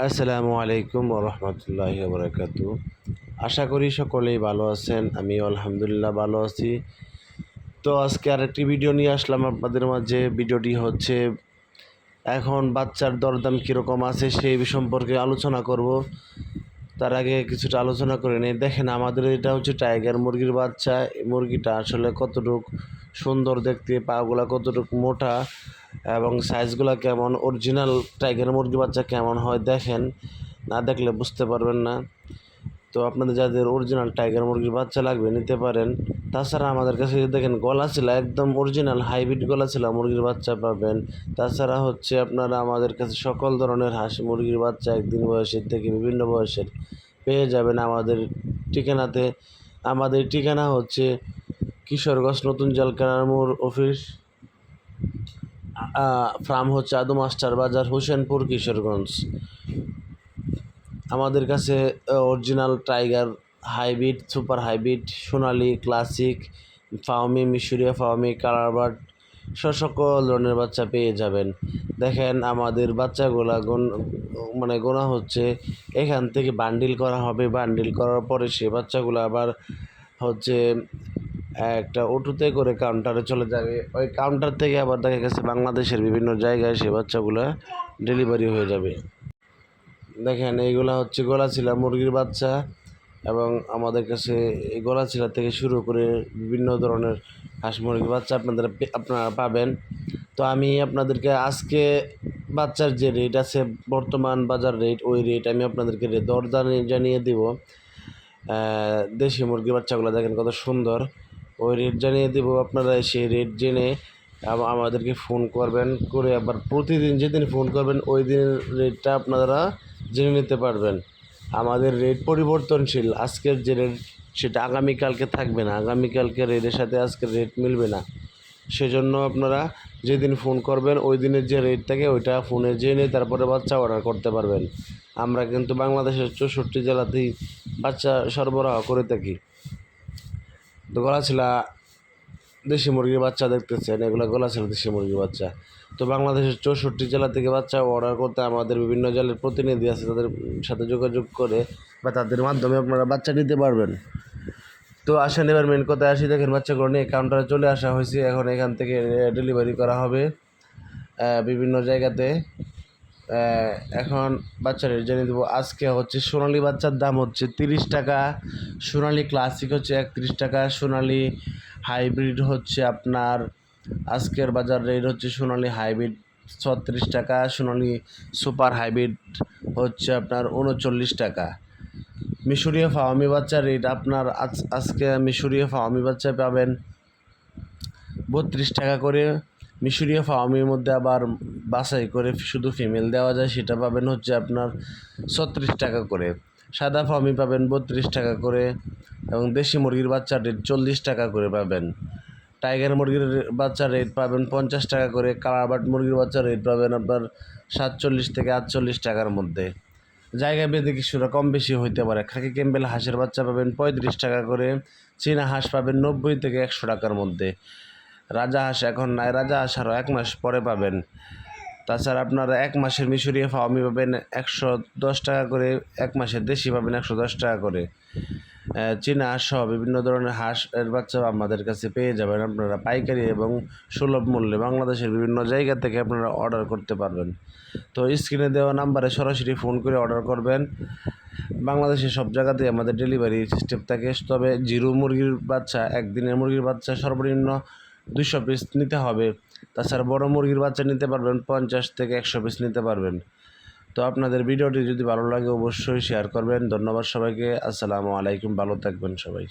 আসসালামু আলাইকুম ওয়া রাহমাতুল্লাহি ওয়া বারাকাতুহু। আশা করি সকলেই ভালো আছেন। আমিও আলহামদুলিল্লাহ ভালো আছি। তো আজকে আরেকটি ভিডিও নিয়ে আসলাম আপনাদের মাঝে। ভিডিওটি হচ্ছে এখন বাচ্চার দরদাম কীরকম আছে সেই সম্পর্কে আলোচনা করব। তার আগে কিছুটা আলোচনা করে নিই। দেখেন, আমাদের এটা হচ্ছে টাইগার মুরগির বাচ্চা। এই মুরগিটা আসলে কতটুক সুন্দর দেখতে, পাগুলা কতটুক মোটা এবং সাইজগুলা কেমন, অরিজিনাল টাইগার মুরগির বাচ্চা কেমন হয় দেখেন, না দেখলে বুঝতে পারবেন না। তো আপনাদের যাদের অরিজিনাল টাইগার মুরগির বাচ্চা লাগবে নিতে পারেন। তাছাড়া আমাদের কাছে দেখেন গলাচিলা, একদম অরিজিনাল হাইব্রিড গলাচিলা মুরগির বাচ্চা পাবেন। তাছাড়া হচ্ছে আপনারা আমাদের কাছে সকল ধরনের হাঁস মুরগির বাচ্চা একদিন বয়সের থেকে বিভিন্ন বয়সের পেয়ে যাবেন আমাদের ঠিকানাতে। আমাদের ঠিকানা হচ্ছে কিশোরগঞ্জ নতুন জলকানার মোড় অফিস, ফার্ম হচ্ছে আদু মাস্টার বাজার, হোসেনপুর, কিশোরগঞ্জ। আমাদের কাছে original tiger, hybrid, super hybrid, Sonali, classic, Fayoumi, মিশরীয় ফাউমি, কালারবার্ড সকল ধরনের বাচ্চা পেয়ে যাবেন। দেখেন আমাদের বাচ্চাগুলা গোনা হচ্ছে, এখান থেকে বান্ডিল করা হবে। বান্ডিল করার পরে সে বাচ্চাগুলো আবার হচ্ছে একটা অটোতে করে কাউন্টারে চলে যাবে। ওই কাউন্টার থেকে আবার দেখা গেছে বাংলাদেশের বিভিন্ন জায়গায় সে বাচ্চাগুলো ডেলিভারি হয়ে যাবে। দেখেন এইগুলা হচ্ছে গলাচিলা মুরগির বাচ্চা, এবং আমাদের কাছে এই গলাচিলা থেকে শুরু করে বিভিন্ন ধরনের হাঁস মুরগির বাচ্চা আপনারা পাবেন। তো আমি আপনাদেরকে আজকে বাচ্চার যে রেট আছে, বর্তমান বাজার রেট, ওই রেট আমি আপনাদেরকে দর জানিয়ে দিব। দেশি মুরগির বাচ্চাগুলো দেখেন কত সুন্দর, ওই রেট জানিয়ে দিব। আপনারা সেই রেট জেনে আমাদেরকে ফোন করবেন, করে আবার প্রতিদিন যেদিন ফোন করবেন ওই দিনের রেটটা আপনারা জেনে নিতে পারবেন। আমাদের রেট পরিবর্তনশীল। আজকের যে রেট সেটা আগামীকালকে থাকবে না, আগামীকালকে রেটের সাথে আজকের রেট মিলবে না। সেজন্য আপনারা যেদিন ফোন করবেন ওই দিনের যে রেট থাকে ওইটা ফোনে জেনে তারপরে বাচ্চা অর্ডার করতে পারবেন। আমরা কিন্তু বাংলাদেশের 64 জেলাতেই বাচ্চা সরবরাহ করে থাকি। তো গলাচিলা দেশি মুরগির বাচ্চা দেখতেছেন, এগুলো গলাচিলা দেশি মুরগির বাচ্চা। তো বাংলাদেশের 64 জেলা থেকে বাচ্চা অর্ডার করতে আমাদের বিভিন্ন জেলার প্রতিনিধি আছে, তাদের সাথে যোগাযোগ করে বা তাদের মাধ্যমে আপনারা বাচ্চা নিতে পারবেন। তো আসেন এবার মেন কথায় আসি। দেখেন বাচ্চাগুলো নিয়ে কাউন্টারে চলে আসা হয়েছে, এখন এখান থেকে ডেলিভারি করা হবে বিভিন্ন জায়গাতে। এখন বাচ্চা রেট জানিয়ে দেবো। আজকে হচ্ছে সোনালি বাচ্চার দাম হচ্ছে 30 টাকা, সোনালি ক্লাসিক হচ্ছে 31 টাকা, সোনালি হাইব্রিড হচ্ছে আপনার আজকের বাজার রেট হচ্ছে সোনালি হাইব্রিড 36 টাকা, সোনালি সুপার হাইব্রিড হচ্ছে আপনার 39 টাকা। মিশরীয় ফাওয়ামি বাচ্চার রেট আপনার আজকে মিশরীয় ফাওয়ামি বাচ্চা পাবেন 32 টাকা করে। মিশরীয় ফাওয়ামির মধ্যে আবার বাছাই করে শুধু ফিমেল দেওয়া যায়, সেটা পাবেন হচ্ছে আপনার 36 টাকা করে। সাদা ফাওয়ামি পাবেন 32 টাকা করে, এবং দেশি মুরগির বাচ্চার রেট 40 টাকা করে পাবেন। টাইগার মুরগির বাচ্চার রেট পাবেন 50 টাকা করে। কালারবার্ড মুরগির বাচ্চার রেট পাবেন আপনার 47 থেকে 48 টাকার মধ্যে। জায়গা ভেদে কিছুটা কম বেশি হইতে পারে। খাকি ক্যাম্বেল হাঁসের বাচ্চা পাবেন 35 টাকা করে। চীনা হাঁস পাবেন 90 থেকে 100 টাকার মধ্যে। রাজা হাঁস এখন নাই, রাজা হাঁস আরও 1 মাস পরে পাবেন। তাছাড়া আপনারা 1 মাসের মিশরীয় ফাওয়ামি পাবেন 110 টাকা করে, 1 মাসের দেশি পাবেন 110 টাকা করে। চীনা হাঁস সহ বিভিন্ন ধরনের হাঁসের বাচ্চা আমাদের কাছে পেয়ে যাবেন আপনারা পাইকারি এবং সুলভ মূল্যে। বাংলাদেশের বিভিন্ন জায়গা থেকে আপনারা অর্ডার করতে পারবেন। তো স্ক্রিনে দেওয়া নাম্বারে সরাসরি ফোন করে অর্ডার করবেন। বাংলাদেশের সব জায়গাতেই আমাদের ডেলিভারি সিস্টেম থাকে। তবে জিরো মুরগির বাচ্চা, একদিনের মুরগির বাচ্চা সর্বনিম্ন 200 পিস নিতে হবে। তাছাড়া বড় মুরগির বাচ্চা নিতে পারবেন 50 থেকে 100 পিস নিতে পারবেন। তো আপনাদের ভিডিওটি যদি ভালো লাগে অবশ্যই শেয়ার করবেন। ধন্যবাদ সবাইকে। আসসালামু আলাইকুম, ভালো থাকবেন সবাই।